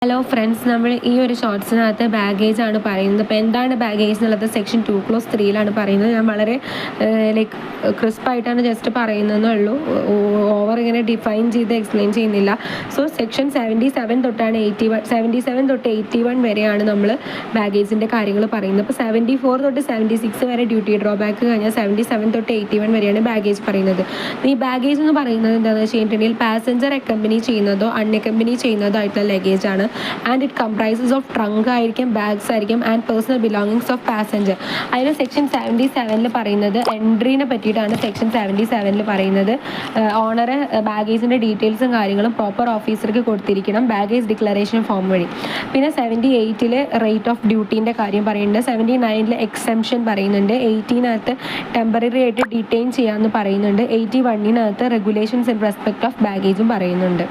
Hello friends, നമ്മൾ ഈ ഒരു ഷോർട്സിനകത്ത് ബാഗേജ് ആണ് പറയുന്നത്. അപ്പോൾ എന്താണ് ബാഗേജ് എന്നുള്ളത് സെക്ഷൻ 2 clause 3 പറയുന്നത്. ഞാൻ വളരെ ക്രിസ്പായിട്ടാണ് ജസ്റ്റ് പറയുന്നതെന്നേ ഉള്ളൂ. ഓവർ ഇങ്ങനെ ഡിഫൈൻ ചെയ്ത് എക്സ്പ്ലെയിൻ ചെയ്യുന്നില്ല. സോ സെക്ഷൻ 77 തൊട്ടാണ് 77 തൊട്ട് 81 വരെയാണ് നമ്മൾ ബാഗേജിൻ്റെ കാര്യങ്ങൾ പറയുന്നത്. അപ്പോൾ 74 തൊട്ട് 76 വരെ ഡ്യൂട്ടി ഡ്രോബാക്ക് കഴിഞ്ഞാൽ 77 തൊട്ട് 81 വരെയാണ് ബാഗേജ് പറയുന്നത്. ഈ ബാഗേജ് എന്ന് പറയുന്നത് എന്താണെന്ന് വെച്ചിട്ടുണ്ടെങ്കിൽ പാസഞ്ചർ അക്കമ്പനി ചെയ്യുന്നതോ അൺഅക്കമ്പനി ചെയ്യുന്നതോ ആയിട്ടുള്ള ലഗേജ് ആണ്. And it comprises of trunk ആയിരിക്കും, ബാഗ്സ് ആയിരിക്കും and personal belongings of passenger. അതിൽ സെക്ഷൻ 77 പറയുന്നത് എൻട്രീനെ പറ്റിയിട്ടാണ്. സെക്ഷൻ 77 പറയുന്നത് ഓണറ് ബാഗേജിൻ്റെ ഡീറ്റെയിൽസും കാര്യങ്ങളും പ്രോപ്പർ ഓഫീസർക്ക് കൊടുത്തിരിക്കണം ബാഗേജ് ഡിക്ലറേഷൻ ഫോം വഴി. പിന്നെ 78 റേറ്റ് ഓഫ് ഡ്യൂട്ടീൻ്റെ കാര്യം പറയുന്നുണ്ട്. 79 എക്സംഷൻ പറയുന്നുണ്ട്. 80 ടെമ്പററി ആയിട്ട് ഡിറ്റെയിൻ ചെയ്യാമെന്ന് പറയുന്നുണ്ട്. 81 റെഗുലേഷൻസ് ഇൻ റെസ്പെക്ട് ഓഫ് ബാഗേജും പറയുന്നുണ്ട്.